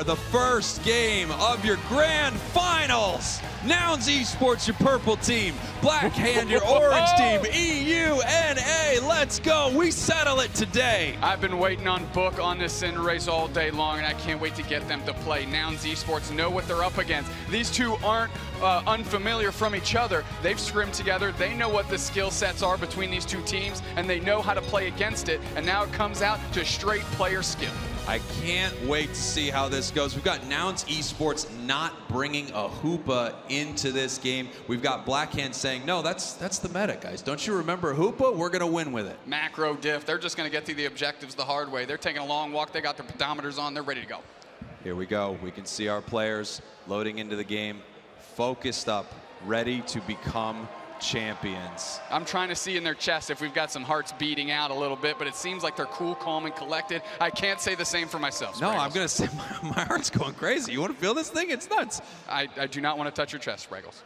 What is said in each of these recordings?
are, the first game of your grand finals. Nouns Esports, your purple team. Black Hand, your orange team. EUNA, let's go. We settle it today. I've been waiting on Book on this Cinder Race all day long, and I can't wait to get them to play. Nouns Esports know what they're up against. These two aren't unfamiliar from each other. They've scrimmed together. They know what the skill sets are between these two teams, and they know how to play against it. And now it comes out to straight player skill. I can't wait to see how this goes. We've got Nouns Esports not bringing a Hoopa into this game. We've got Black Hand saying, no, that's the meta, guys. Don't you remember Hoopa? We're going to win with it. Macro diff. They're just going to get through the objectives the hard way. They're taking a long walk. They got their pedometers on. They're ready to go. Here we go. We can see our players loading into the game, focused up, ready to become champions. I'm trying to see in their chest if we've got some hearts beating out a little bit, but it seems like they're cool, calm, and collected. I can't say the same for myself. No, I'm going to say my heart's going crazy. You want to feel this thing? It's nuts. I do not want to touch your chest, Spraggles.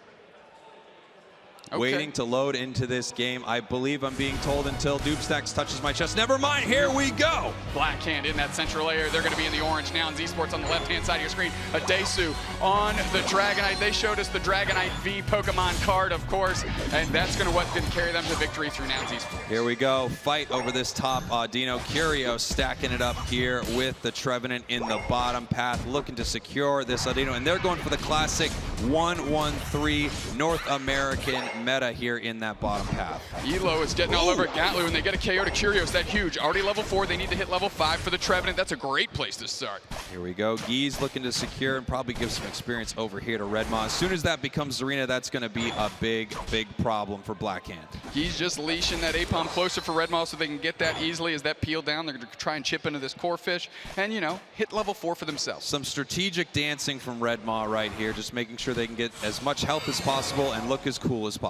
Okay. Waiting to load into this game. I believe I'm being told until Doobstacks touches my chest. Never mind, here we go. Black Hand in that central layer. They're going to be in the orange. Nouns Esports on the left-hand side of your screen. Adesu on the Dragonite. They showed us the Dragonite V Pokemon card, of course, and that's going to carry them to victory through Nouns Esports. Here we go. Fight over this top Audino. Curio stacking it up here with the Trevenant in the bottom path, looking to secure this Audino, and they're going for the classic 1-1-3 North American meta here in that bottom path. Elo is getting all over Gatlu, and they get a KO to Curios. That huge. Already level 4. They need to hit level 5 for the Trevenant. That's a great place to start. Here we go. Geese looking to secure and probably give some experience over here to Redmaw. As soon as that becomes Zarina, that's going to be a big problem for Black Hand. He's just leashing that Apom closer for Redmaw so they can get that easily as that peel down. They're going to try and chip into this core fish and, you know, hit level 4 for themselves. Some strategic dancing from Redmaw right here, just making sure they can get as much health as possible and look as cool as possible.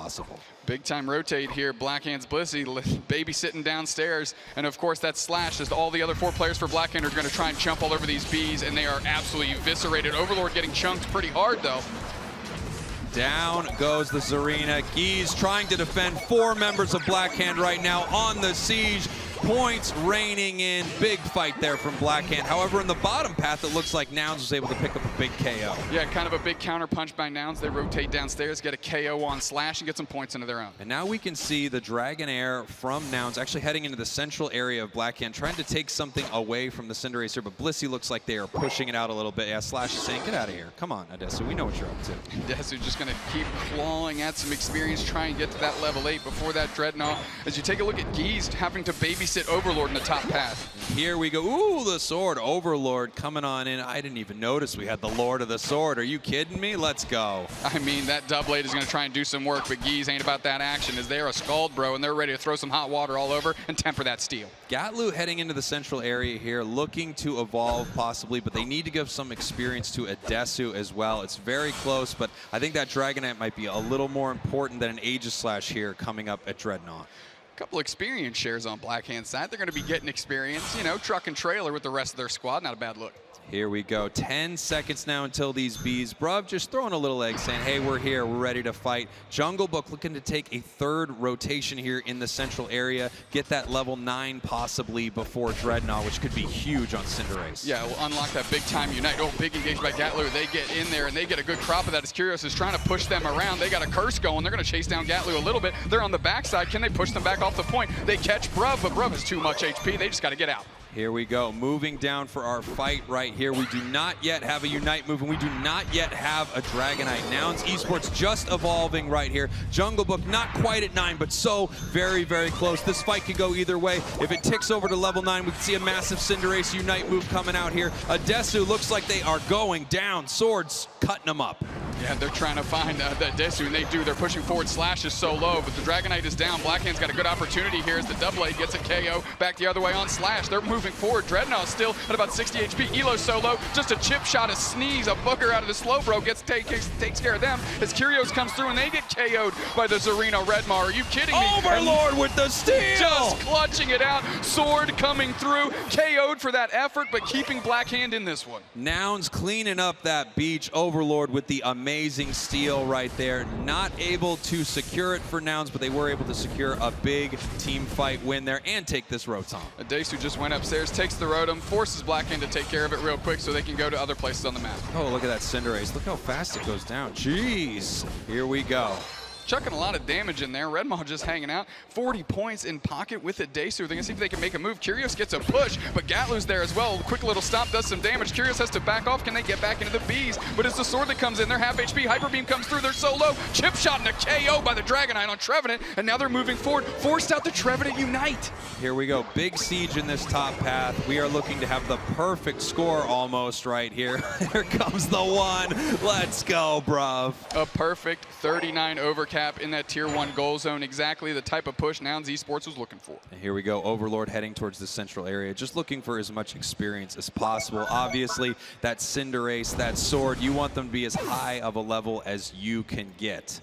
Big time rotate here. Black Hand's Blissey babysitting downstairs. And of course that slash as all the other 4 players for Black Hand are going to try and jump all over these bees, and they are absolutely eviscerated. Overlord getting chunked pretty hard though. Down goes the Zarina. Geese trying to defend 4 members of Black Hand right now on the siege. Points raining in. Big fight there from Black Hand. However, in the bottom path, it looks like Nouns was able to pick up a big KO. Yeah, kind of a big counter punch by Nouns. They rotate downstairs, get a KO on Slash, and get some points into their own. And now we can see the Dragonair from Nouns actually heading into the central area of Black Hand, trying to take something away from the Cinderacer, but Blissey looks like they are pushing it out a little bit. Yeah, Slash is saying, get out of here. Come on, Adesu, we know what you're up to. Adesu just going to keep clawing at some experience, try and get to that level 8 before that Dreadnought. As you take a look at Geese having to babysit Overlord in the top path. Here we go. Ooh, the sword. Overlord coming on in. I didn't even notice we had the Lord of the Sword. Are you kidding me? Let's go. I mean, that Doublade is going to try and do some work, but Geese ain't about that action as they're a Scald Bro, and they're ready to throw some hot water all over and temper that steel. Gatlu heading into the central area here, looking to evolve possibly, but they need to give some experience to Adesu as well. It's very close, but I think that Dragonite might be a little more important than an Aegislash here coming up at Dreadnought. Couple experience shares on Black Hand's side. They're going to be getting experience, you know, truck and trailer with the rest of their squad. Not a bad look. Here we go. 10 seconds now until these bees. Bruv just throwing a little egg saying, hey, we're here. We're ready to fight. Jungle Book looking to take a 3rd rotation here in the central area. Get that level 9 possibly before Dreadnought, which could be huge on Cinderace. Yeah, we'll unlock that big time Unite. Oh, big engage by Gatlu. They get in there and they get a good crop of that as Curios is trying to push them around. They got a curse going. They're going to chase down Gatlu a little bit. They're on the backside. Can they push them back off the point? They catch Bruv, but Bruv has too much HP. They just got to get out. Here we go, moving down for our fight right here. We do not yet have a Unite move, and we do not yet have a Dragonite. Nouns Esports just evolving right here. Jungle Book not quite at 9, but so very, very close. This fight could go either way. If it ticks over to level 9, we can see a massive Cinderace Unite move coming out here. Adesu looks like they are going down. Swords cutting them up. Yeah, they're trying to find that Adesu, and they do. They're pushing forward. Slash is so low, but the Dragonite is down. Black Hand's got a good opportunity here as the Doublade gets a KO back the other way on Slash. They're moving forward. Dreadnought still at about 60 HP. Elo solo, just a chip shot, a sneeze, a booger out of the slow bro takes care of them as Curios comes through and they get KO'd by the Zarina Redmar. Are you kidding me? Overlord with the steal! Just clutching it out. Sword coming through. KO'd for that effort, but keeping Black Hand in this one. Nouns cleaning up that beach. Overlord with the amazing amazing steal right there. Not able to secure it for Nouns, but they were able to secure a big team fight win there and take this Rotom. Desu just went upstairs, takes the Rotom, forces Blackhand to take care of it real quick so they can go to other places on the map. Oh, look at that Cinderace. Look how fast it goes down. Jeez. Here we go. Chucking a lot of damage in there. Red Maw just hanging out. 40 points in pocket with a Desu. They're going to see if they can make a move. Curious gets a push, but Gatlu's there as well. Quick little stop does some damage. Curious has to back off. Can they get back into the Bees? But it's the Sword that comes in. They're half HP. Hyper Beam comes through. They're so low. Chip shot and a KO by the Dragonite on Trevenant. And now they're moving forward. Forced out the Trevenant Unite. Here we go. Big siege in this top path. We are looking to have the perfect score almost right here. Here comes the one. Let's go, bruv. A perfect 39 overcap in that tier 1 goal zone. Exactly the type of push Nouns Esports was looking for. And here we go. Overlord heading towards the central area, just looking for as much experience as possible. Obviously, that Cinderace, that Sword, you want them to be as high of a level as you can get.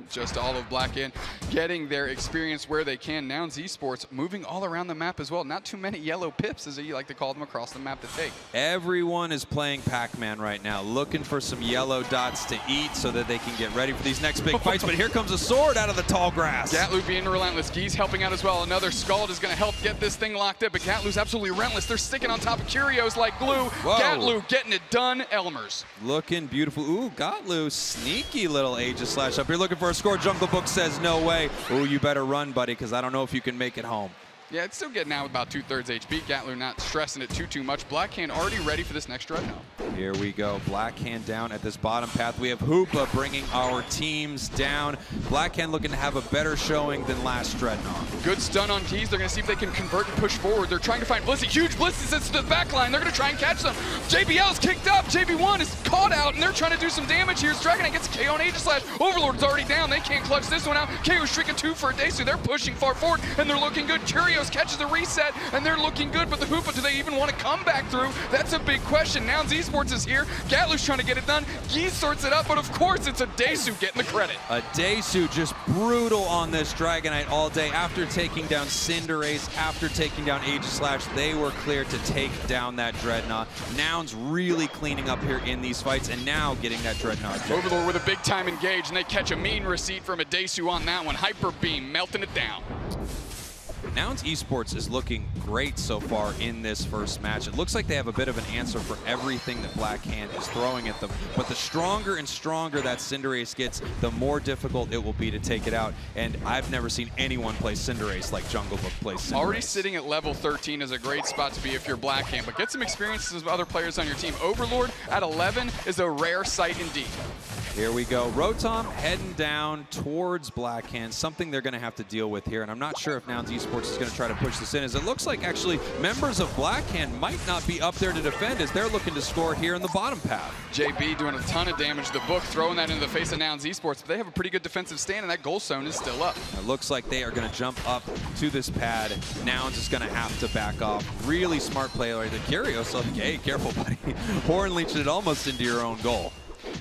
Just all of Blackhand getting their experience where they can. Nouns Esports moving all around the map as well. Not too many yellow pips, as you like to call them, across the map to take. Everyone is playing Pac-Man right now, looking for some yellow dots to eat so that they can get ready for these next big fights. But here comes a Sword out of the tall grass. Gatlu being relentless. Geese helping out as well. Another Scald is going to help get this thing locked up, but Gatlu's absolutely relentless. They're sticking on top of Curios like glue. Whoa. Gatlu getting it done. Elmers. Looking beautiful. Ooh, Gatlu, sneaky little Aegis Slash up here, looking for a score. Jungle Book says no way. Ooh, you better run, buddy, because I don't know if you can make it home. Yeah, it's still getting out with about 2/3 HP. Gatlu not stressing it too much. Blackhand already ready for this next Dreadnought. Here we go. Blackhand down at this bottom path. We have Hoopa bringing our teams down. Blackhand looking to have a better showing than last Dreadnought. Good stun on Keys. They're going to see if they can convert and push forward. They're trying to find Blissey. Huge Blissey sits to the back line. They're going to try and catch them. JBL's kicked up. JB1 is caught out, and they're trying to do some damage here. Dragonite gets a KO on Aegis Slash. Overlord's already down. They can't clutch this one out. KO streaking 2 for a Desu. They're pushing far forward, and they're looking good. Curios catches the reset, and they're looking good, but the Hoopa, do they even want to come back through? That's a big question. Nouns Esports is here. Gatlu's trying to get it done. Geese sorts it up, but of course it's a Desu getting the credit. A Desu just brutal on this Dragonite all day. After taking down Cinderace, after taking down Aegis Slash, they were clear to take down that Dreadnought. Nouns really cleaning up here in these fights, and now getting that Dreadnought. Overlord with a big time engage, and they catch a mean receipt from a Desu on that one. Hyper Beam melting it down. Nouns Esports is looking great so far in this first match. It looks like they have a bit of an answer for everything that Blackhand is throwing at them. But the stronger and stronger that Cinderace gets, the more difficult it will be to take it out. And I've never seen anyone play Cinderace like Jungle Book plays Cinderace. Already sitting at level 13 is a great spot to be if you're Blackhand, but get some experiences with other players on your team. Overlord at 11 is a rare sight indeed. Here we go. Rotom heading down towards Blackhand, something they're going to have to deal with here. And I'm not sure if Nouns Esports is going to try to push this in, as it looks like actually members of Blackhand might not be up there to defend, as they're looking to score here in the bottom path. JB doing a ton of damage to the book, throwing that into the face of Nouns Esports, but they have a pretty good defensive stand, and that goal zone is still up. It looks like they are going to jump up to this pad. Nouns is going to have to back off. Really smart play right there. Curious, like, hey, careful, buddy. Horn leeched it almost into your own goal.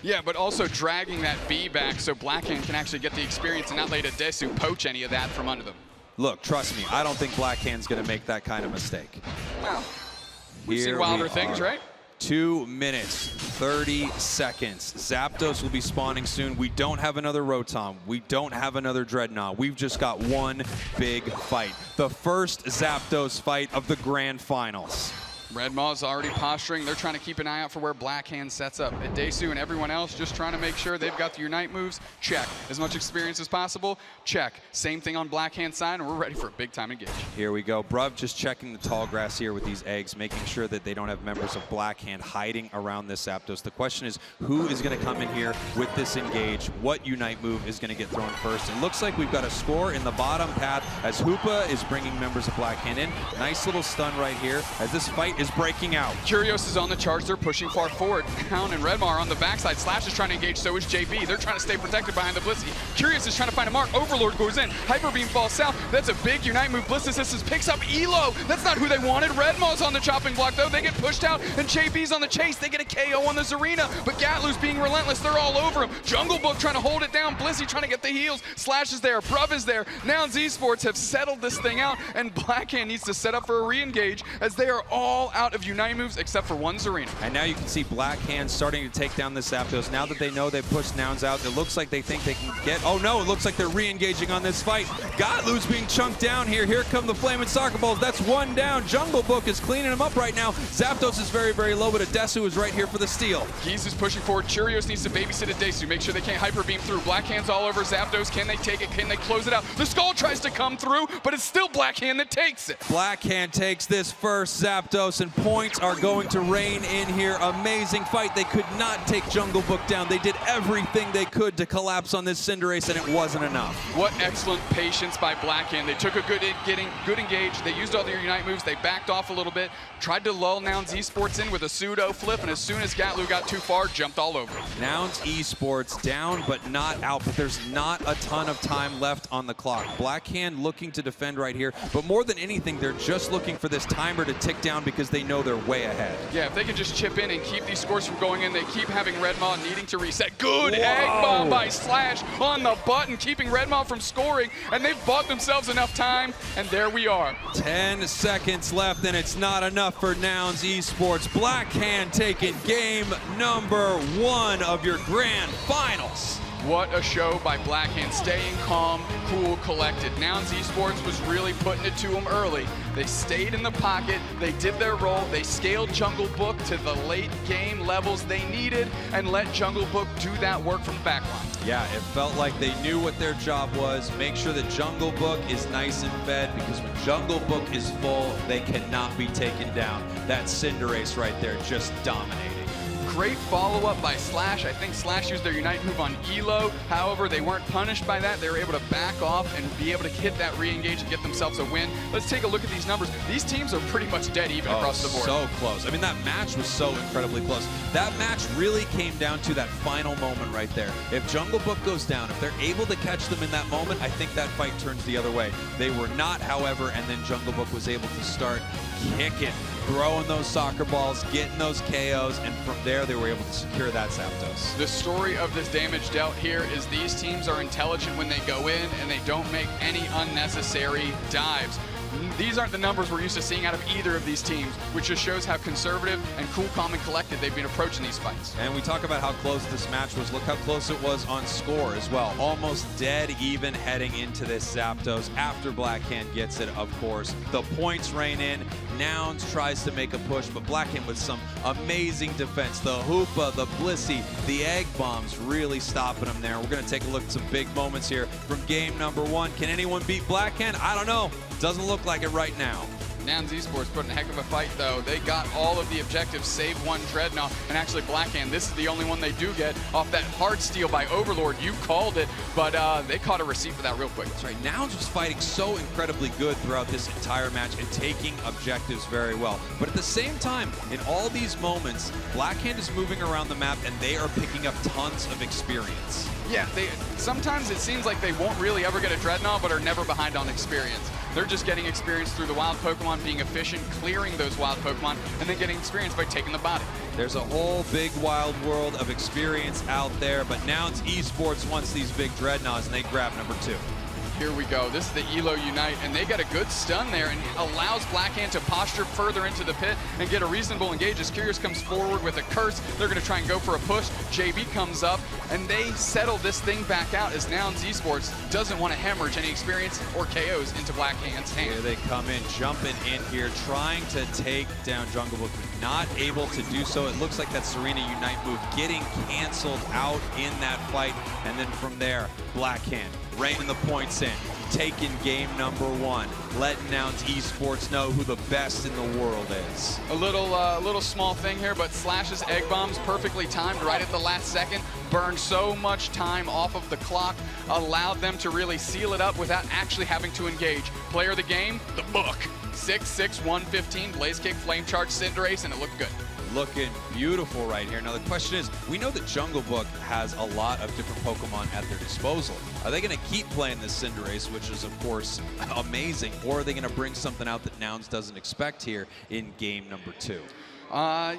Yeah, but also dragging that B back so Blackhand can actually get the experience and not let a Desu poach any of that from under them. Look, trust me, I don't think Blackhand's going to make that kind of mistake. Well, we've seen wilder things, right? 2 minutes, 30 seconds. Zapdos will be spawning soon. We don't have another Rotom. We don't have another Dreadnought. We've just got one big fight. The first Zapdos fight of the grand finals. Red Maw's already posturing. They're trying to keep an eye out for where Blackhand sets up. And Desu and everyone else just trying to make sure they've got the Unite moves. Check. As much experience as possible. Check. Same thing on Blackhand's side, and we're ready for a big time engage. Here we go. Bruv just checking the tall grass here with these eggs, making sure that they don't have members of Blackhand hiding around this Zapdos. The question is, who is going to come in here with this engage? What Unite move is going to get thrown first? It looks like we've got a score in the bottom path as Hoopa is bringing members of Blackhand in. Nice little stun right here as this fight is breaking out. Curios is on the charge. They're pushing far forward. Hound and Redmar on the backside. Slash is trying to engage. So is JB. They're trying to stay protected behind the Blissey. Curious is trying to find a mark. Overlord goes in. Hyper Beam falls south. That's a big Unite move. Bliss Assistance picks up Elo. That's not who they wanted. Redmar's on the chopping block, though. They get pushed out, and JB's on the chase. They get a KO on the Zarina, but Gatlu's being relentless. They're all over him. Jungle Book trying to hold it down. Blissey trying to get the heals. Slash is there. Bruv is there. Nouns Esports have settled this thing out, and Blackhand needs to set up for a re-engage as they are all all out of Unite moves except for one Zarina. And now you can see Black Hand starting to take down this Zapdos. Now that they know they've pushed Nouns out, it looks like they think they can get... Oh no, it looks like they're re-engaging on this fight. Gotlu's being chunked down here. Here come the Flaming Soccer Balls. That's one down. Jungle Book is cleaning him up right now. Zapdos is very, very low, but Adesu is right here for the steal. Geese is pushing forward. Cheerios needs to babysit Adesu. Make sure they can't Hyper Beam through. Black Hand's all over Zapdos. Can they take it? Can they close it out? The Skull tries to come through, but it's still Black Hand that takes it. Black Hand takes this first Zapdos, and points are going to rain in here. Amazing fight. They could not take Jungle Book down. They did everything they could to collapse on this Cinderace, and it wasn't enough. What excellent patience by Black Hand. They took a good engage. They used all their Unite moves. They backed off a little bit, tried to lull Nouns Esports in with a pseudo flip, and as soon as Gatlu got too far, jumped all over it. Nouns Esports down but not out, but there's not a ton of time left on the clock. Black Hand looking to defend right here, but more than anything, they're just looking for this timer to tick down because they know they're way ahead. Yeah, if they can just chip in and keep these scores from going in, they keep having Redmaw needing to reset. Good egg bomb by Slash on the button, keeping Redmaw from scoring, and they've bought themselves enough time, and there we are. 10 seconds left, and it's not enough for Nouns Esports. Black Hand taking game number 1 of your grand finals. What a show by Black Hand, staying calm, cool, collected. Nouns Esports was really putting it to them early. They stayed in the pocket, they did their role, they scaled Jungle Book to the late game levels they needed and let Jungle Book do that work from the back line. Yeah, it felt like they knew what their job was. Make sure that Jungle Book is nice and fed, because when Jungle Book is full, they cannot be taken down. That Cinderace right there just dominating. Great follow-up by Slash. I think Slash used their Unite move on Elo. However, they weren't punished by that. They were able to back off and be able to hit that re-engage and get themselves a win. Let's take a look at these numbers. These teams are pretty much dead even across the board. So close. I mean, that match was so incredibly close. That match really came down to that final moment right there. If Jungle Book goes down, if they're able to catch them in that moment, I think that fight turns the other way. They were not, however, and then Jungle Book was able to start kicking, throwing those soccer balls, getting those KOs, and from there they were able to secure that Zapdos. The story of this damage dealt here is these teams are intelligent when they go in and they don't make any unnecessary dives. These aren't the numbers we're used to seeing out of either of these teams, which just shows how conservative and cool, calm, and collected they've been approaching these fights. And we talk about how close this match was. Look how close it was on score as well. Almost dead even heading into this Zapdos after Black Hand gets it, of course. The points rain in. Nouns tries to make a push, but Black Hand with some amazing defense. The Hoopa, the Blissey, the Egg Bombs really stopping them there. We're going to take a look at some big moments here from game number 1. Can anyone beat Black Hand? I don't know. Doesn't look like it right now. Nouns Esports put in a heck of a fight, though. They got all of the objectives, save one Dreadnought, and actually Black Hand, this is the only one they do get off that hard steal by Overlord. You called it, but they caught a receipt for that real quick. That's right. Nouns was fighting so incredibly good throughout this entire match and taking objectives very well. But at the same time, in all these moments, Black Hand is moving around the map and they are picking up tons of experience. Yeah, sometimes it seems like they won't really ever get a Dreadnought, but are never behind on experience. They're just getting experience through the wild Pokemon, being efficient, clearing those wild Pokemon, and then getting experience by taking the body. There's a whole big wild world of experience out there, but Nouns Esports wants these big Dreadnoughts, and they grab number 2. Here we go. This is the Elo Unite, and they got a good stun there and allows Black Hand to posture further into the pit and get a reasonable engage. As Curious comes forward with a curse, they're going to try and go for a push. JB comes up, and they settle this thing back out as Nouns Esports doesn't want to hemorrhage any experience or KOs into Black Hand's hand. Here they come in, jumping in here, trying to take down Jungle Book, not able to do so. It looks like that Serena Unite move getting canceled out in that fight, and then from there, Black Hand raining the points in, taking game number 1, letting Nouns Esports know who the best in the world is. A little small thing here, but Slash's Egg Bombs perfectly timed right at the last second, burned so much time off of the clock, allowed them to really seal it up without actually having to engage. Player of the game, the book. 6'6", 115, Blaze Kick, Flame Charge, Cinderace, and it looked good. Looking beautiful right here. Now the question is, we know that Jungle Book has a lot of different Pokemon at their disposal. Are they going to keep playing this Cinderace, which is of course amazing, or are they going to bring something out that Nouns doesn't expect here in game number 2?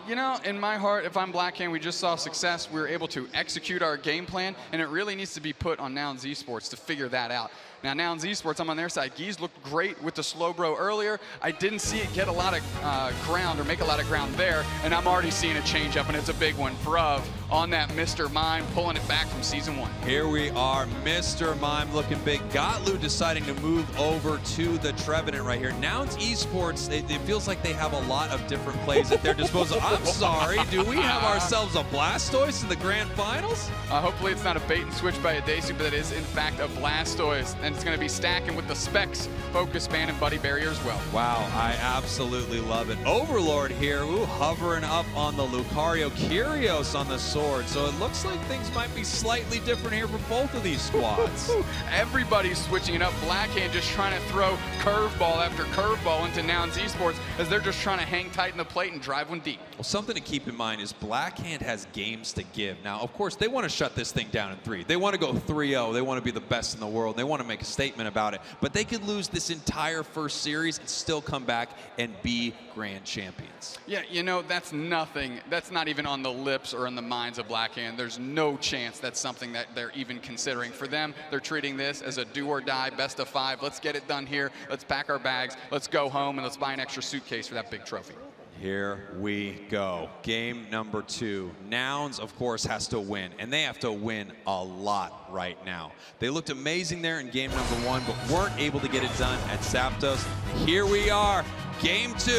You know, in my heart, if I'm Black Hand, we just saw success. We were able to execute our game plan, and it really needs to be put on Nouns Esports to figure that out. Now Nouns Esports, I'm on their side. Geese looked great with the slow bro earlier. I didn't see it get a lot of ground or make a lot of ground there, and I'm already seeing a change up, and it's a big one. Bruv on that Mr. Mime, pulling it back from Season 1. Here we are, Mr. Mime looking big. Gotlu deciding to move over to the Trevenant right here. Nouns Esports, it feels like they have a lot of different plays at their disposal. I'm sorry, do we have ourselves a Blastoise in the grand finals? Hopefully it's not a bait and switch by Adesu, but it is in fact a Blastoise, and it's going to be stacking with the Specs, Focus Band, and Buddy Barrier as well. Wow, I absolutely love it. Overlord here, ooh, hovering up on the Lucario. Curios on the sword, so it looks like things might be slightly different here for both of these squads. Everybody's switching it up. Blackhand just trying to throw curveball after curveball into Nouns Esports as they're just trying to hang tight in the plate and drive one deep. Well, something to keep in mind is Blackhand has games to give. Now, of course, they want to shut this thing down in 3. They want to go 3-0. They want to be the best in the world. They want to make a statement about it. But they could lose this entire first series and still come back and be grand champions. Yeah, you know, that's nothing. That's not even on the lips or in the minds of Blackhand. There's no chance that's something that they're even considering. For them, they're treating this as a do or die, best of 5. Let's get it done here. Let's pack our bags. Let's go home, and let's buy an extra suitcase for that big trophy. Here we go. Game number 2. Nouns, of course, has to win, and they have to win a lot right now. They looked amazing there in game number 1, but weren't able to get it done at Zapdos. Here we are. Game 2,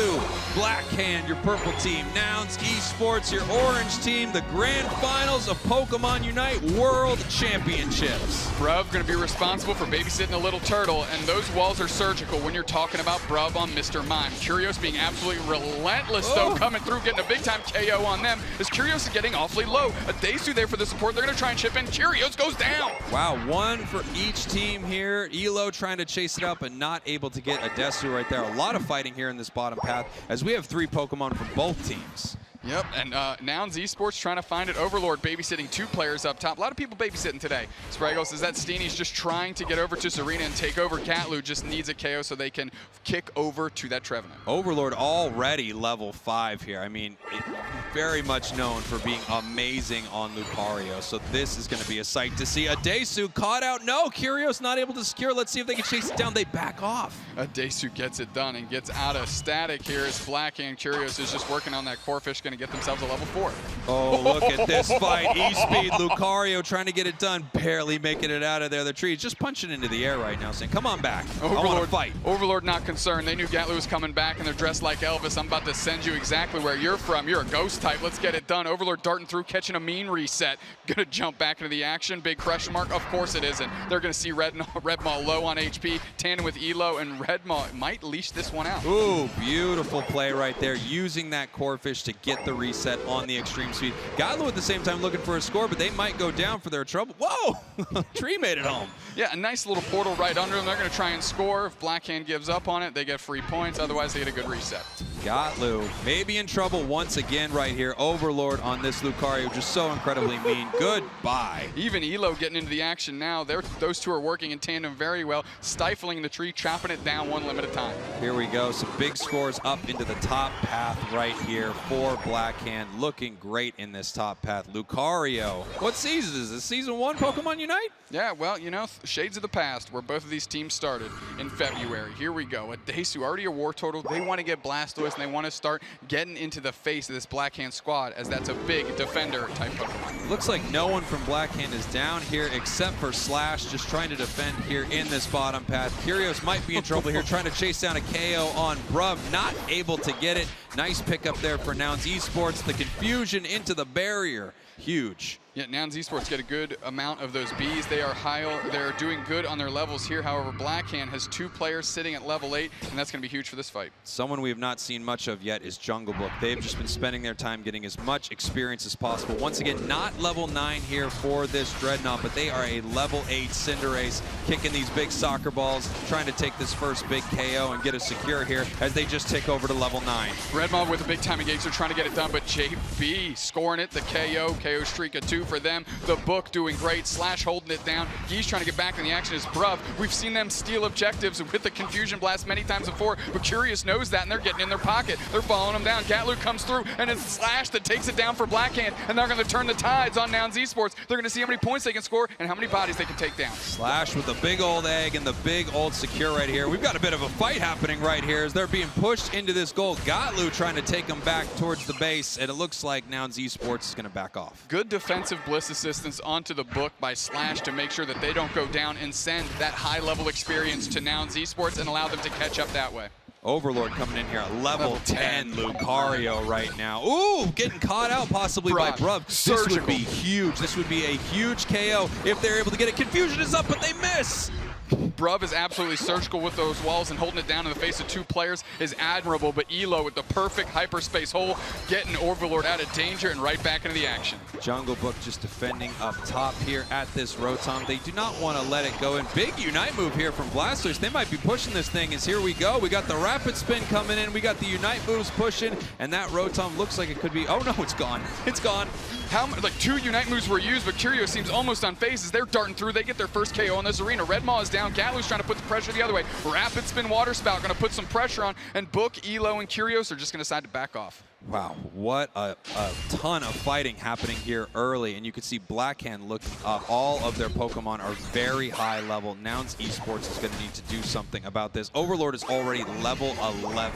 Blackhand, your purple team. Nouns Esports, your orange team. The grand finals of Pokemon UNITE World Championships. Bruv going to be responsible for babysitting a little turtle, and those walls are surgical when you're talking about Bruv on Mr. Mime. Curios being absolutely relentless, though, coming through, getting a big-time KO on them, as Curios is getting awfully low. Adesu there for the support. They're going to try and chip in. Curios goes down. Wow, 1 for each team here. Elo trying to chase it up, but not able to get Adesu right there. A lot of fighting here in this bottom path, as we have 3 Pokemon from both teams. Yep, and Nouns Esports trying to find it. Overlord babysitting 2 players up top. A lot of people babysitting today. Spraggles says that Steenie's just trying to get over to Serena and take over. Gotlu just needs a KO so they can kick over to that Trevenant. Overlord already level 5 here. I mean, very much known for being amazing on Lucario, so this is going to be a sight to see. Adesu caught out. No, Curios not able to secure. Let's see if they can chase it down. They back off. Adesu gets it done and gets out of static here as Blackhand. Curios is just working on that Corphish, going to get themselves a level 4. Oh, look at this fight. E-Speed, Lucario trying to get it done, barely making it out of there. The tree is just punching into the air right now, saying, come on back. Overlord, I want to fight. Overlord not concerned. They knew Gotlu was coming back, and they're dressed like Elvis. I'm about to send you exactly where you're from. You're a ghost type. Let's get it done. Overlord darting through, catching a mean reset. Gonna jump back into the action. Big question mark. Of course it isn't. They're gonna see Redmaw low on HP, tandem with Elo, and Redmaw might leash this one out. Ooh, beautiful play right there, using that Corphish to get the reset on the extreme speed. Gotlu at the same time looking for a score, but they might go down for their trouble. Whoa! Tree made it home. Yeah, a nice little portal right under them. They're going to try and score. If Blackhand gives up on it, they get free points. Otherwise, they get a good reset. Gotlu maybe in trouble once again right here. Overlord on this Lucario, just so incredibly mean. Goodbye. Even Elo getting into the action now. Those 2 are working in tandem very well, stifling the tree, chopping it down 1 limb at a time. Here we go. Some big scores up into the top path right here for Blackhand. Looking great in this top path. Lucario. What season is this? Season 1 Pokemon UNITE? Yeah, well, you know, shades of the past where both of these teams started in February. Here we go. Adesu already a war total. They want to get Blastoise, and they want to start getting into the face of this Blackhand squad, as that's a big defender type Pokemon. Looks like no one from Blackhand is down here except for Slash, just trying to defend here in this bottom path. Curios might be in trouble here, trying to chase down a KO on Bruv, not able to get it. Nice pickup there for Nouns Esports. The confusion into the barrier, huge. Yeah, Nouns Esports get a good amount of those Bs. They're doing good on their levels here. However, Blackhand has 2 players sitting at level 8, and that's going to be huge for this fight. Someone we have not seen much of yet is Jungle Book. They've just been spending their time getting as much experience as possible. Once again, not level 9 here for this Dreadnought, but they are a level 8 Cinderace, kicking these big soccer balls, trying to take this first big KO and get a secure here as they just tick over to level 9. Redmaw with a big time engage. They're trying to get it done, but JB scoring it. The KO streak of 2. 2 for them. The Book doing great. Slash holding it down. Geese trying to get back in the action is Bruv. We've seen them steal objectives with the Confusion Blast many times before, but Curious knows that, and they're getting in their pocket. They're following him down. Gatlu comes through, and it's Slash that takes it down for Blackhand, and they're going to turn the tides on Nouns Esports. They're going to see how many points they can score and how many bodies they can take down. Slash with the big old egg and the big old secure right here. We've got a bit of a fight happening right here as they're being pushed into this goal. Gatlu trying to take them back towards the base, and it looks like Nouns Esports is going to back off. Good defensive bliss assistance onto the Book by Slash to make sure that they don't go down and send that high-level experience to Nouns Esports and allow them to catch up that way. Overlord coming in here at level 10, Lucario right now. Ooh, getting caught out possibly by Bruv. This would be huge. This would be a huge KO if they're able to get it. Confusion is up, but they miss. Bruv is absolutely surgical with those walls, and holding it down in the face of 2 players is admirable, but Elo with the perfect hyperspace hole, getting Overlord out of danger and right back into the action. Jungle Book just defending up top here at this Rotom. They do not want to let it go, and big Unite move here from Blastoise. They might be pushing this thing as here we go. We got the Rapid Spin coming in. We got the Unite moves pushing, and that Rotom looks like it could be, oh no, it's gone. It's gone. Like 2 Unite moves were used, but Curio seems almost unfazed as they're darting through. They get their first KO in this arena. Red Maw is down. Gatlu's trying to put the pressure the other way. Rapid Spin Water Spout going to put some pressure on, and Book, Elo, and Curios are just going to decide to back off. Wow, what a ton of fighting happening here early, and you can see Blackhand looking up. All of their Pokemon are very high level. Nouns Esports is going to need to do something about this. Overlord is already level 11.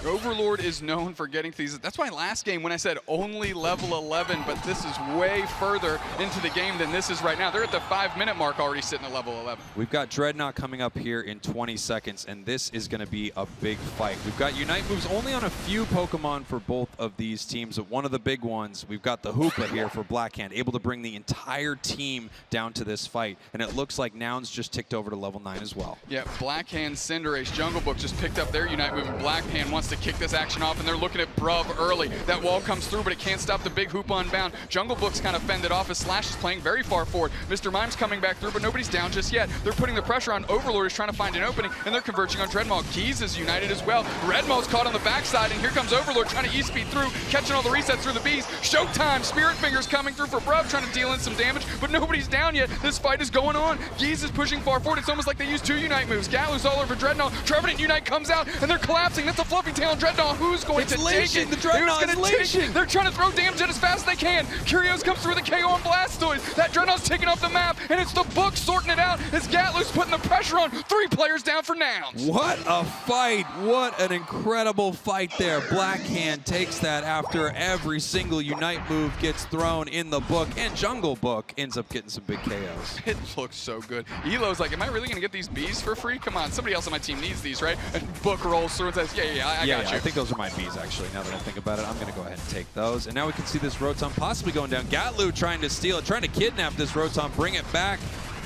Overlord is known for getting these. That's why last game when I said only level 11, but this is way further into the game than this is right now. They're at the 5-minute mark already sitting at level 11. We've got Dreadnought coming up here in 20 seconds, and this is going to be a big fight. We've got Unite moves only on a few Pokemon for both of these teams, but one of the big ones, we've got the Hoopa here for Blackhand, able to bring the entire team down to this fight, and it looks like Nouns just ticked over to level 9 as well. Yeah, Blackhand, Cinderace, Jungle Book just picked up their Unite move, and Blackhand wants to kick this action off, and they're looking at Bruv early. That wall comes through, but it can't stop the big Hoopa unbound. Jungle Book's kind of fended off as Slash is playing very far forward. Mr. Mime's coming back through, but nobody's down just yet. They're putting the pressure on. Overlord is trying to find an opening, and they're converging on Dreadmaw. Keys is United as well. Redmaw's caught on the backside, and here comes Overlord trying to E-speed through, catching all the resets through the bees. Showtime! Spirit Fingers coming through for Bruv, trying to deal in some damage, but nobody's down yet. This fight is going on. Geese is pushing far forward. It's almost like they used 2 Unite moves. Gatlu's all over Dreadnought. Trevenant Unite comes out, and they're collapsing. That's a fluffy tail on Dreadnought. Who's going to take it? The Dreadnought is leashing. They're trying to throw damage at as fast as they can. Curios comes through the KO on Blastoise. That Dreadnought's taking off the map, and it's the Book sorting it out as Gatlu's putting the pressure on. 3 players down for Nouns. What a fight. What an incredible fight there. Blackhand takes that after every single Unite move gets thrown in the Book, and Jungle Book ends up getting some big KOs. It looks so good. Elo's like, am I really going to get these bees for free? Come on, somebody else on my team needs these, right? And Book rolls through and says, I got you. I think those are my bees, actually. Now that I think about it, I'm going to go ahead and take those. And now we can see this Rotom possibly going down. Gatlu trying to steal it, trying to kidnap this Rotom, bring it back.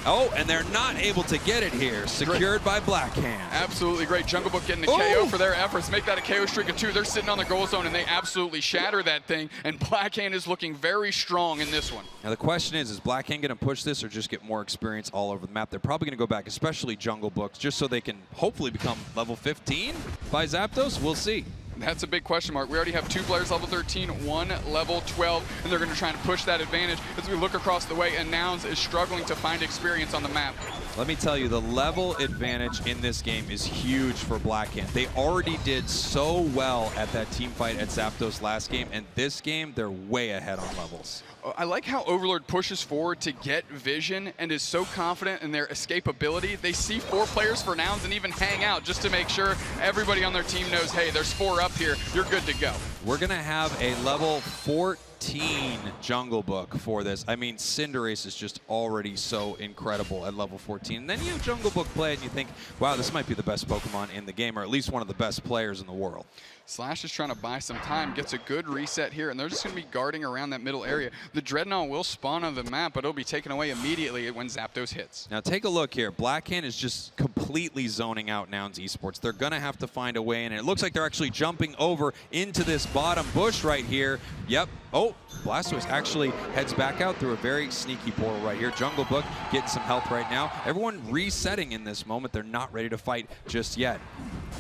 Oh, and they're not able to get it here. Secured by Blackhand. Absolutely great. Jungle Book getting the KO for their efforts. Make that a KO streak of 2. They're sitting on the goal zone, and they absolutely shatter that thing. And Blackhand is looking very strong in this one. Now the question is Blackhand going to push this or just get more experience all over the map? They're probably going to go back, especially Jungle Books, just so they can hopefully become level 15 by Zapdos. We'll see. That's a big question mark. We already have 2 players level 13, 1 level 12, and they're going to try and push that advantage as we look across the way, and Nouns is struggling to find experience on the map. Let me tell you, the level advantage in this game is huge for Blackhand. They already did so well at that team fight at Zapdos last game, and this game, they're way ahead on levels. I like how Overlord pushes forward to get vision and is so confident in their escapability. They see 4 players for Nouns and even hang out just to make sure everybody on their team knows, hey, there's 4 up here. You're good to go. We're going to have a level 14 Jungle Book for this. I mean, Cinderace is just already so incredible at level 14. And then you Jungle Book play it and you think, wow, this might be the best Pokemon in the game, or at least one of the best players in the world. Slash is trying to buy some time, gets a good reset here, and they're just going to be guarding around that middle area. The Dreadnought will spawn on the map, but it'll be taken away immediately when Zapdos hits. Now take a look here. Blackhand is just completely zoning out Nouns Esports. They're going to have to find a way in, and it looks like they're actually jumping over into this bottom bush right here. Yep. Oh, Blastoise actually heads back out through a very sneaky portal right here. Jungle Book getting some health right now. Everyone resetting in this moment. They're not ready to fight just yet.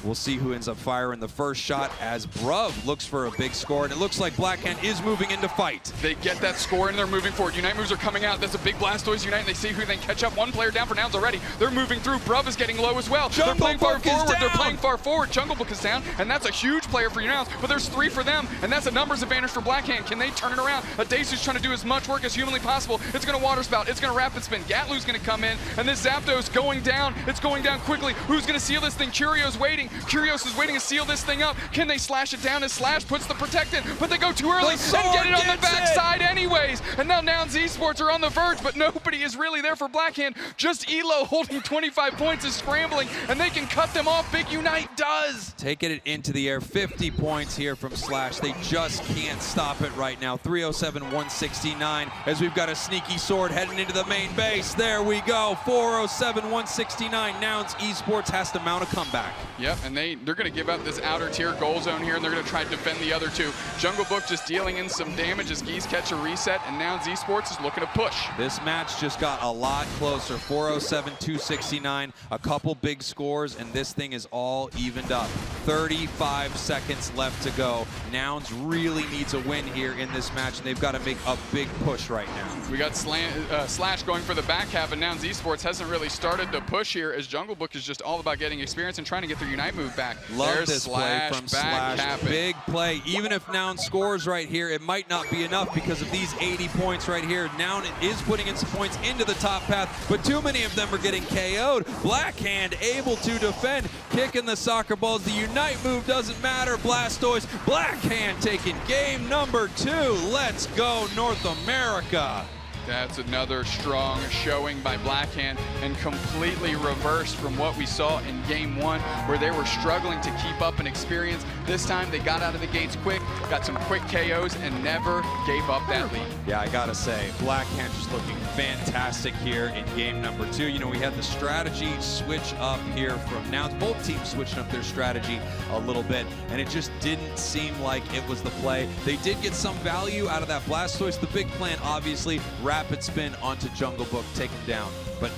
We'll see who ends up firing the first shot as Bruv looks for a big score, and it looks like Blackhand is moving into fight. They get that score and they're moving forward. Unite moves are coming out. That's a big Blastoise Unite, and they see who they catch up. One player down for Nouns already. They're moving through. Bruv is getting low as well. They're playing far forward. They're playing far forward. Jungle Book is down, and that's a huge player for Unite, but there's 3 for them, and that's a numbers advantage for Blackhand. Can they turn it around? Adesu's trying to do as much work as humanly possible. It's going to Water Spout. It's going to Rapid Spin. Gatlu's going to come in, and this Zapdos going down. It's going down quickly. Who's going to seal this thing? Curio's waiting. Curios is waiting to seal this thing up. Can they slash it down as Slash puts the Protect in? But they go too early and get it on the backside anyways. And now Nouns Esports are on the verge, but nobody is really there for Blackhand. Just Elo holding 25 points is scrambling, and they can cut them off. Big Unite does. Taking it into the air, 50 points here from Slash. They just can't stop it right now. 307-169 as we've got a sneaky sword heading into the main base. There we go, 407-169. Nouns Esports has to mount a comeback. Yep, and they're going to give up this outer tier goal zone here, and they're going to try to defend the other 2. Jungle Book just dealing in some damage as Geese catch a reset, and Nouns Esports is looking to push. This match just got a lot closer. 407-269, a couple big scores, and this thing is all evened up. 35 seconds left to go. Nouns really needs a win here in this match, and they've got to make a big push right now. We got Slash going for the back half, and Nouns Esports hasn't really started to push here as Jungle Book is just all about getting experience and trying to get their Unite move back. Love this play from Slash. Big play. Even if Noun scores right here, it might not be enough because of these 80 points right here. Noun is putting in some points into the top path, but too many of them are getting KO'd. Blackhand able to defend, kicking the soccer balls. The Unite move doesn't matter. Blastoise, Blackhand taking game number 2. Let's go, North America. That's another strong showing by Blackhand, and completely reversed from what we saw in game 1 where they were struggling to keep up an experience. This time they got out of the gates quick, got some quick KOs, and never gave up that lead. Yeah, I gotta say, Blackhand just looking fantastic here in game number 2. You know, we had the strategy switch up here from Nouns. Both teams switching up their strategy a little bit, and it just didn't seem like it was the play. They did get some value out of that Blastoise. The big plan, obviously, Rapid Spin onto Jungle Book, take him down. But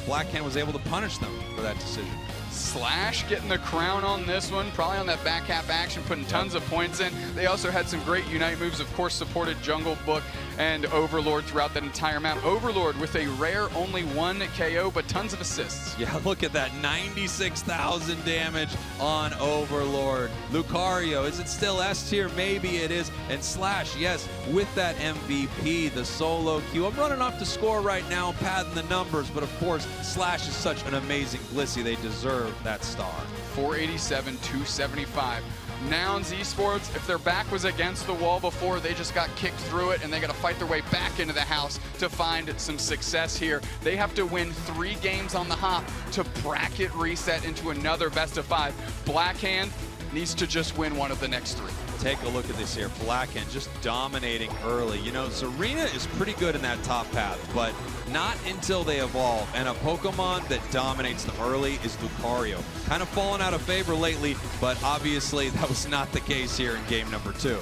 Blackhand was able to punish them for that decision. Slash getting the crown on this one, probably on that back half action, putting tons of points in. They also had some great Unite moves, of course, supported Jungle Book and Overlord throughout that entire map. Overlord with a rare only 1 KO, but tons of assists. Yeah, look at that, 96,000 damage on Overlord. Lucario, is it still S tier? Maybe it is. And Slash, yes, with that MVP, the solo queue. I'm running off the score right now, padding the numbers, but of course, Slash is such an amazing Blissey. They deserve that star. 487, 275. Nouns Esports, if their back was against the wall before, they just got kicked through it, and they got to fight their way back into the house to find some success here. They have to win 3 games on the hop to bracket reset into another best of 5. Blackhand needs to just win one of the next 3. Take a look at this here. Blackhand just dominating early. You know, Zarina is pretty good in that top path, but not until they evolve. And a Pokemon that dominates them early is Lucario. Kind of fallen out of favor lately, but obviously that was not the case here in game number 2.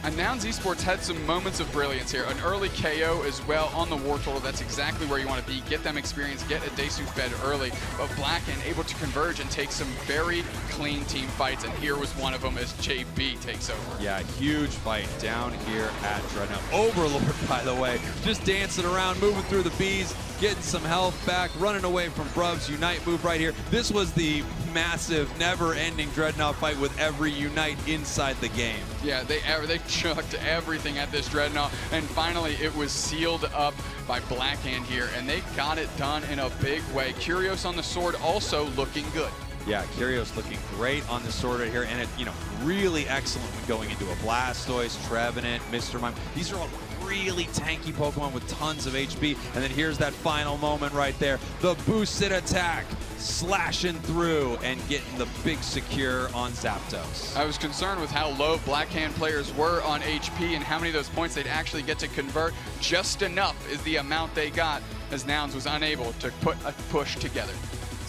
And Nouns Esports had some moments of brilliance here. An early KO as well on the War Total. That's exactly where you want to be. Get them experience, get Adesu fed early. But Blackhand able to converge and take some very clean team fights. And here was one of them as JB takes over. Yeah, huge fight down here at Dreadnought. Overlord, by the way, just dancing around, moving through the bees, getting some health back, running away from Bruv's Unite move right here. This was the massive, never-ending Dreadnought fight with every Unite inside the game. Yeah, they chucked everything at this Dreadnought, and finally it was sealed up by Blackhand here, and they got it done in a big way. Curios on the sword also looking good. Yeah, Curios looking great on the sword right here, and it, you know, really excellent when going into a Blastoise, Trevenant, Mr. Mime. These are all really tanky Pokemon with tons of HP, and then here's that final moment right there. The boosted attack, slashing through and getting the big secure on Zapdos. I was concerned with how low Blackhand players were on HP and how many of those points they'd actually get to convert. Just enough is the amount they got, as Nouns was unable to put a push together.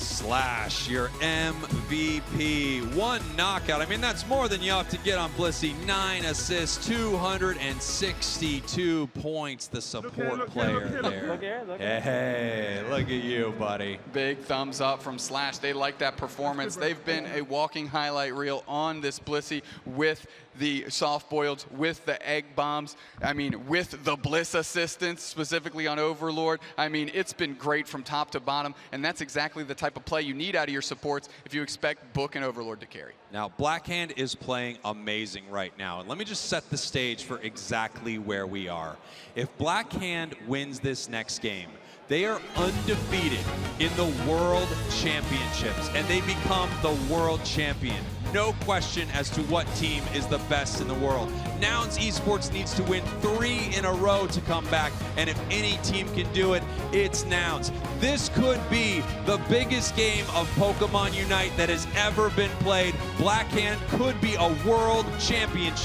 Slash, your MVP. 1 knockout. I mean, that's more than you have to get on Blissey. 9 assists, 262 points. The support player there. Hey, look at you, buddy. Big thumbs up from Slash. They like that performance. They've been a walking highlight reel on this Blissey with the soft boileds, with the egg bombs, I mean, with the Bliss assistance, specifically on Overlord. I mean, it's been great from top to bottom, and that's exactly the type of play you need out of your supports if you expect Book and Overlord to carry. Now, Blackhand is playing amazing right now, and let me just set the stage for exactly where we are. If Blackhand wins this next game, they are undefeated in the World Championships, and they become the world champion. No question as to what team is the best in the world. Nouns Esports needs to win 3 in a row to come back, and if any team can do it, it's Nouns. This could be the biggest game of Pokémon Unite that has ever been played. Blackhand could be a world champion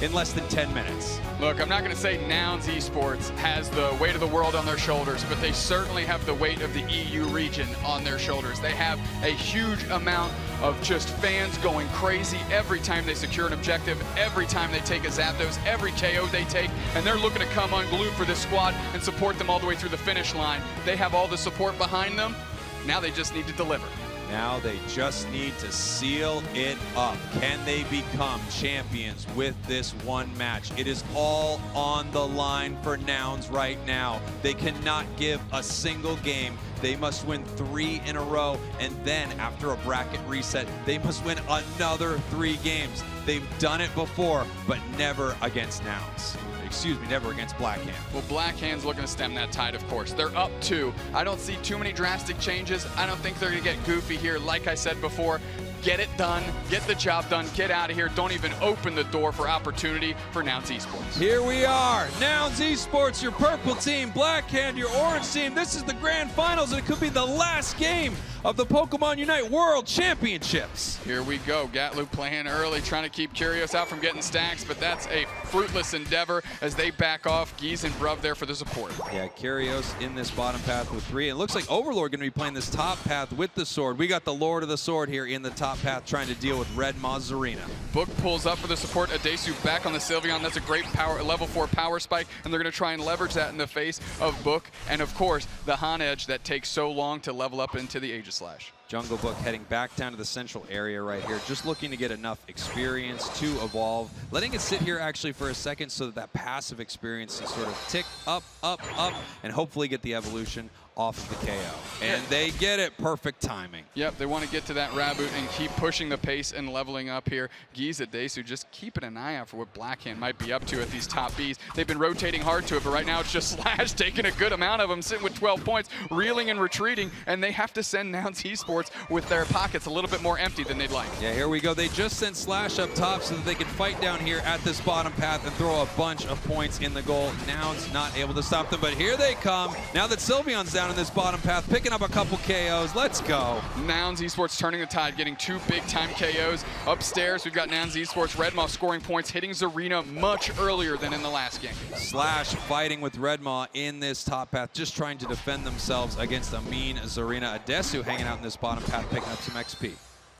in less than 10 minutes. Look, I'm not going to say Nouns Esports has the weight of the world on their shoulders, but they certainly have the weight of the EU region on their shoulders. They have a huge amount of just fans going crazy every time they secure an objective, every time they take a Zapdos, every KO they take, and they're looking to come unglued for this squad and support them all the way through the finish line. They have all the support behind them. Now they just need to deliver. Now they just need to seal it up. Can they become champions with this one match? It is all on the line for Nouns right now. They cannot give a single game. They must win 3 in a row, and then after a bracket reset, they must win another 3 games. They've done it before, but never against Nouns. Excuse me, never against Blackhand. Well, Blackhand's looking to stem that tide, of course. They're up 2. I don't see too many drastic changes. I don't think they're going to get goofy here. Like I said before, get it done, get the job done, get out of here. Don't even open the door for opportunity for Nouns Esports. Here we are. Nouns Esports, your purple team. Blackhand, your orange team. This is the grand finals, and it could be the last game of the Pokémon Unite World Championships. Here we go. Gatlu playing early, trying to keep Curios out from getting stacks, but that's a fruitless endeavor as they back off. Geese and Bruv there for the support. Yeah, Curios in this bottom path with 3. It looks like Overlord going to be playing this top path with the sword. We got the Lord of the Sword here in the top path trying to deal with Red Mazarina. Book pulls up for the support. Adesu back on the Sylveon. That's a great power, level 4 power spike, and they're going to try and leverage that in the face of Book. And of course, the Han Edge that takes so long to level up into the Aegislash. Jungle Book heading back down to the central area right here, just looking to get enough experience to evolve. Letting it sit here actually for a second so that passive experience can sort of tick up, and hopefully get the evolution off of the KO. And they get it. Perfect timing. Yep, they want to get to that Raboot and keep pushing the pace and leveling up here. Giza Desu just keeping an eye out for what Blackhand might be up to at these top Bs. They've been rotating hard to it, but right now it's just Slash taking a good amount of them, sitting with 12 points, reeling and retreating, and they have to send Nouns Esports with their pockets a little bit more empty than they'd like. Yeah, here we go. They just sent Slash up top so that they can fight down here at this bottom path and throw a bunch of points in the goal. Nouns not able to stop them, but here they come. Now that Sylveon's down in this bottom path, picking up a couple KOs. Let's go. Nouns Esports turning the tide, getting 2 big-time KOs. Upstairs, we've got Nouns Esports, Redmaw scoring points, hitting Zarina much earlier than in the last game. Slash fighting with Redmaw in this top path, just trying to defend themselves against a mean Zarina. Adesu hanging out in this bottom path, picking up some XP.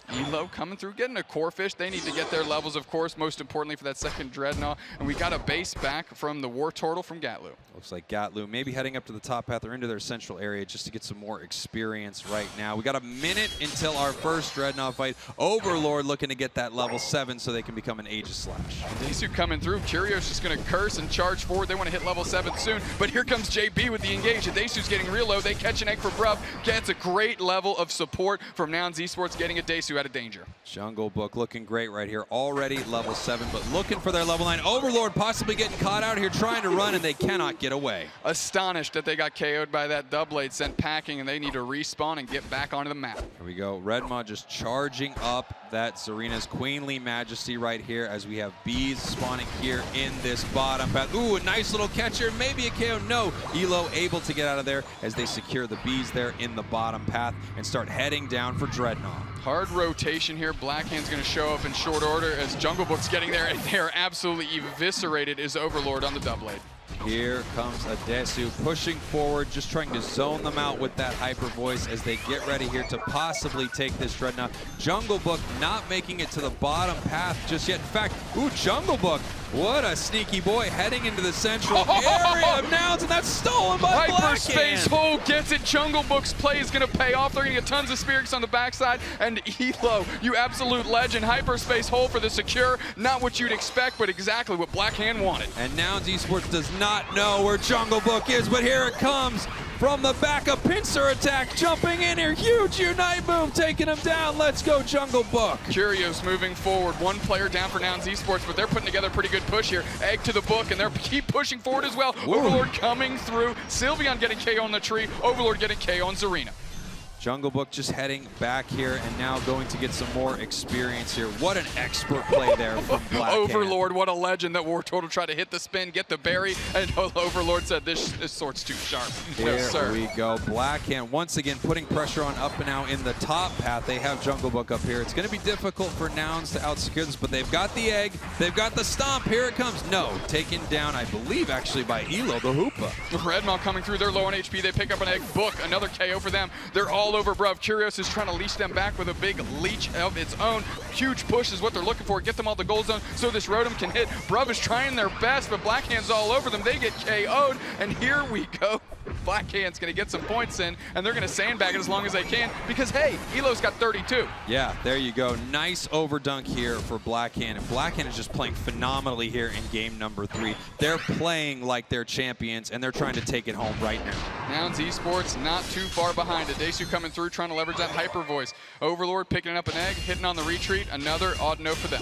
Elo coming through, getting a core fish. They need to get their levels, of course, most importantly for that second Dreadnought. And we got a base back from the War Turtle from Gatlu. Looks like Gatlu maybe heading up to the top path or into their central area just to get some more experience right now. We got a minute until our first Dreadnought fight. Overlord looking to get that level 7 so they can become an Aegislash. Desu coming through. Curios just going to curse and charge forward. They want to hit level 7 soon. But here comes JB with the engage. Desu's getting real low. They catch an egg for Bruv. Gets a great level of support from Nouns Esports, getting a Desu out of danger. Jungle Book looking great right here. Already level 7, but looking for their level 9. Overlord possibly getting caught out here trying to run, and they cannot get away. Astonished that they got KO'd by that Doublade, sent packing, and they need to respawn and get back onto the map. Here we go. Redmaw just charging up that Zarina's Queenly Majesty right here as we have bees spawning here in this bottom path. Ooh, a nice little catcher. Maybe a KO. No. Elo able to get out of there as they secure the bees there in the bottom path and start heading down for Dreadnought. Hard rotation here. Blackhand's going to show up in short order as Jungle Book's getting there, and they're absolutely eviscerated as Overlord on the Doublade. Here comes Adesu pushing forward, just trying to zone them out with that hyper voice as they get ready here to possibly take this Dreadnought. Jungle Book not making it to the bottom path just yet. In fact, ooh, Jungle Book, what a sneaky boy, heading into the central area of Nouns, and that's stolen by Hyperspace Blackhand. Hole gets it. Jungle Book's play is going to pay off. They're going to get tons of Spirits on the backside. And Elo, you absolute legend. Hyperspace Hole for the secure. Not what you'd expect, but exactly what Blackhand wanted. And Nouns Esports does not know where Jungle Book is, but here it comes from the back, a pincer attack jumping in here. Huge Unite move taking him down. Let's go Jungle Book. Curios moving forward. One player down for Nouns Esports, but they're putting together a pretty good push here. Egg to the book, and they're keep pushing forward as well. Ooh. Overlord coming through. Sylveon getting KO on the tree. Overlord getting KO on Zarina. Jungle Book just heading back here and now going to get some more experience here. What an expert play there from Blackhand. Overlord, what a legend. That War Turtle tried to hit the spin, get the berry, and Overlord said this sword's too sharp. Here No, sir. we go. Blackhand once again putting pressure on up and out in the top path. They have Jungle Book up here. It's going to be difficult for Nouns to outsecure this, but they've got the egg. They've got the stomp. Here it comes. No, taken down, I believe, actually by Elo, the Hoopa. Redmaw coming through. They're low on HP. They pick up an egg. Book, another KO for them. They're all over Bruv. Curios is trying to leash them back with a big leech of its own. Huge push is what they're looking for. Get them all the gold zone so this Rotom can hit. Bruv is trying their best, but Blackhand's all over them. They get KO'd, and here we go. Blackhand's going to get some points in, and they're going to sandbag it as long as they can because, hey, Elo's got 32. Yeah, there you go. Nice overdunk here for Blackhand. And Blackhand is just playing phenomenally here in game number 3. They're playing like they're champions, and they're trying to take it home right now. Nouns Esports not too far behind. Adesu coming through, trying to leverage that hyper voice. Overlord picking up an egg, hitting on the retreat. Another odd no for them.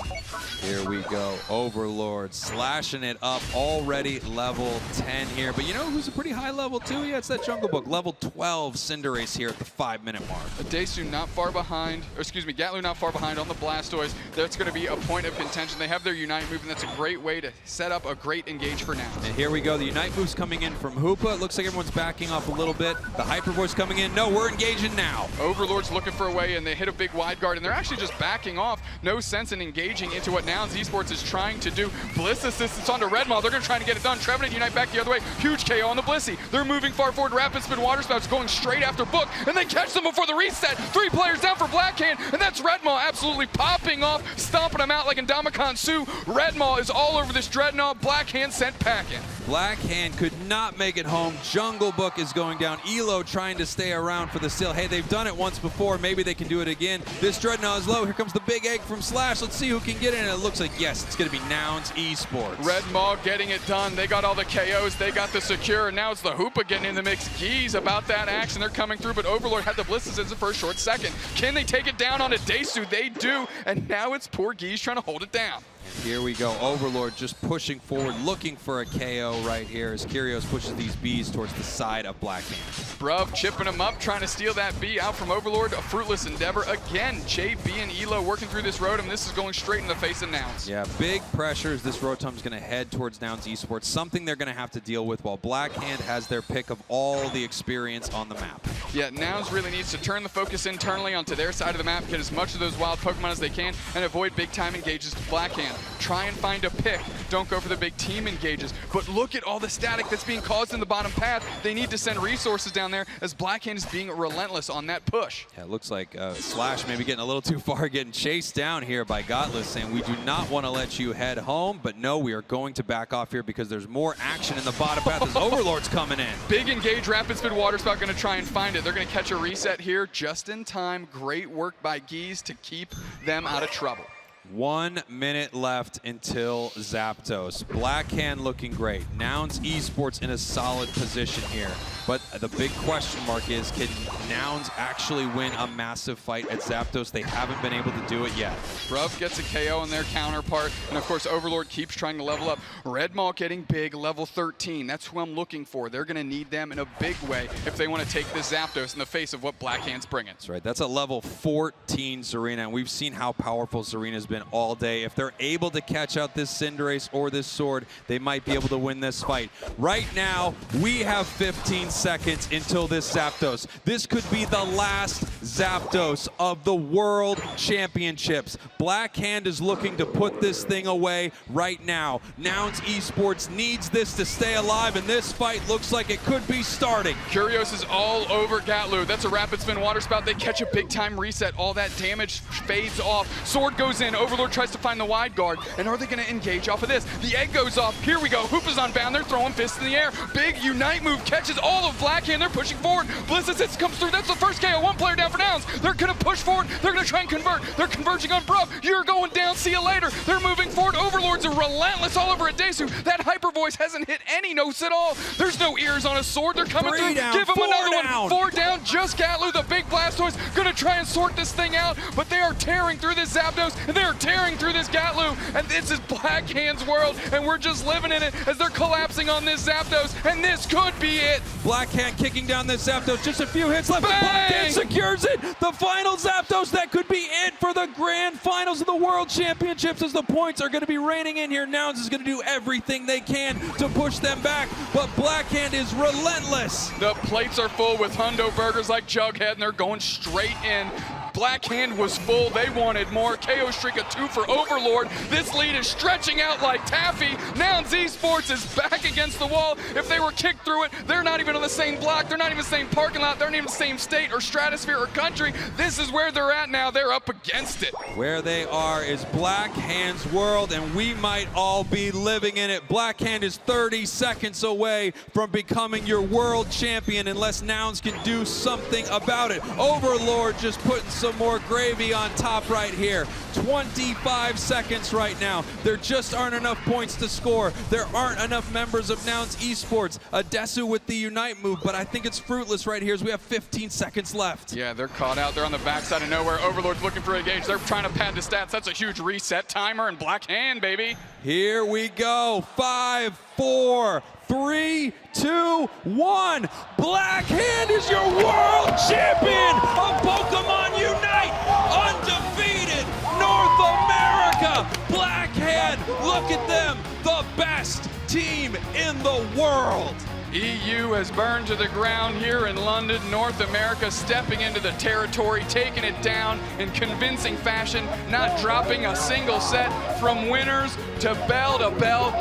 Here we go. Overlord slashing it up, already level 10 here. But you know who's a pretty high level too? Yeah, it's that Jungle Book. Level 12 Cinderace here at the 5-minute mark. Adesu not far behind, or excuse me, Gatlu not far behind on the Blastoise. That's going to be a point of contention. They have their Unite move, and that's a great way to set up a great engage for Nouns. And here we go. The Unite move's coming in from Hoopa. It looks like everyone's backing off a little bit. The Hyper Voice coming in. No, we're engaging now. Overlord's looking for a way, and they hit a big wide guard, and they're actually just backing off. No sense in engaging into what Nouns Esports is trying to do. Bliss assistance onto Redmaw. They're going to try to get it done. Trevenant Unite back the other way. Huge KO on the Blissey. They're moving far forward. Rapid Spin Water Spouts going straight after Book, and they catch them before the reset. 3 players down for Blackhand, and that's Redmaw absolutely popping off, stomping them out like Indomicon Sue. Redmaw is all over this Dreadnought. Blackhand sent packing. Blackhand could not make it home. Jungle Book is going down. Elo trying to stay around for the steal. Hey, they've done it once before. Maybe they can do it again. This Dreadnought is low. Here comes the big egg from Slash. Let's see who can get it. And it looks like, yes, it's going to be Nouns Esports. Redmaw getting it done. They got all the KOs. They got the secure. And now it's the Hoopa getting in the mix. Geese about that action. They're coming through, but Overlord had the Blisses for a short second. Can they take it down on Adesu? They do. And now it's poor Geese trying to hold it down. And here we go. Overlord just pushing forward, looking for a KO right here as Curios pushes these bees towards the side of Blackhand. Bruv chipping him up, trying to steal that bee out from Overlord. A fruitless endeavor. Again, JB and Elo working through this Rotom. This is going straight in the face of Nouns. Yeah, big pressure as this Rotom's going to head towards Nouns Esports, something they're going to have to deal with while Blackhand has their pick of all the experience on the map. Yeah, Nouns really needs to turn the focus internally onto their side of the map, get as much of those wild Pokemon as they can, and avoid big-time engages to Blackhand. Try and find a pick. Don't go for the big team engages. But look at all the static that's being caused in the bottom path. They need to send resources down there as Blackhand is being relentless on that push. Yeah, it looks like Slash maybe getting a little too far, getting chased down here by Godless, saying we do not want to let you head home, but no, we are going to back off here because there's more action in the bottom path as Overlord's coming in. Big engage, Rapid Spin Water Spout going to try and find it. They're going to catch a reset here just in time. Great work by Geese to keep them out of trouble. 1 minute left until Zapdos. Blackhand looking great. Nouns Esports in a solid position here. But the big question mark is, can Nouns actually win a massive fight at Zapdos? They haven't been able to do it yet. Bruv gets a KO on their counterpart, and of course Overlord keeps trying to level up. Redmaw getting big, level 13. That's who I'm looking for. They're going to need them in a big way if they want to take this Zapdos in the face of what Blackhand's bringing. That's right. That's a level 14 Zarina, and we've seen how powerful Zarina's been all day. If they're able to catch out this Cinderace or this Sword, they might be able to win this fight. Right now, we have 15 seconds until this Zapdos. This could be the last Zapdos of the World Championships. Black Hand is looking to put this thing away right now. Nouns Esports needs this to stay alive, and this fight looks like it could be starting. Curios is all over Gatlu. That's a rapid spin water spout. They catch a big time reset. All that damage fades off. Sword goes in. Overlord tries to find the wide guard. And are they going to engage off of this? The egg goes off. Here we go. Hoop is on bound. They're throwing fists in the air. Big Unite move catches all of Black Hand. They're pushing forward. Bliss Assist comes through. That's the first KO. One player down for Nouns. They're going to push forward. They're going to try and convert. They're converging on Bruff. You're going down. See you later. They're moving forward. Overlords are relentless all over Adesu. That hyper voice hasn't hit any notes at all. There's no ears on a sword. They're coming through. Down, give him another down. one. 4 down. Just Gatlu, the big Blastoise, gonna try and sort this thing out, but they are tearing through this Zapdos, and they're tearing through this Gatlu, and this is Black Hand's world, and we're just living in it as they're collapsing on this Zapdos, and this could be it. Black Hand kicking down this Zapdos. Just a few hits left. Bang! Black Hand secures it. The final Zapdos. That could be it for the grand finals of the World Championships, as the points are going to be raining in here. Nouns is going to do everything they can to push them back, but Black Hand is relentless. The plates are full with hundo burgers like Jughead, and they're going straight in. Black Hand was full. They wanted more. KO streak of 2 for Overlord. This lead is stretching out like taffy. Nouns Esports is back against the wall. If they were kicked through it, they're not even on the same block. They're not even the same parking lot. They're not even the same state or stratosphere or country. This is where they're at now. They're up against it. Where they are is Black Hand's world, and we might all be living in it. Black Hand is 30 seconds away from becoming your world champion unless Nouns can do something about it. Overlord just putting some more gravy on top right here. 25 seconds right now. There just aren't enough points to score. There aren't enough members of Nouns Esports. Adesu with the Unite move, but I think it's fruitless right here as we have 15 seconds left. Yeah, they're caught out. They're on the backside of nowhere. Overlord's looking for a gauge. They're trying to pad the stats. That's a huge reset timer, and Black Hand, baby. Here we go. 5, 4, 3, 2, 1. Black Hand is your world champion of Pokémon UNITE. Undefeated North America. Black Hand, look at them. The best team in the world. EU has burned to the ground here in London. North America stepping into the territory, taking it down in convincing fashion, not dropping a single set from winners to bell,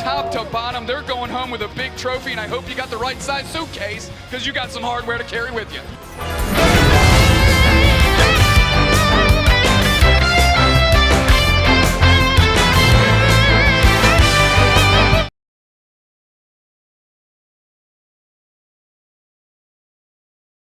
top to bottom. They're going home with a big trophy, and I hope you got the right size suitcase because you got some hardware to carry with you.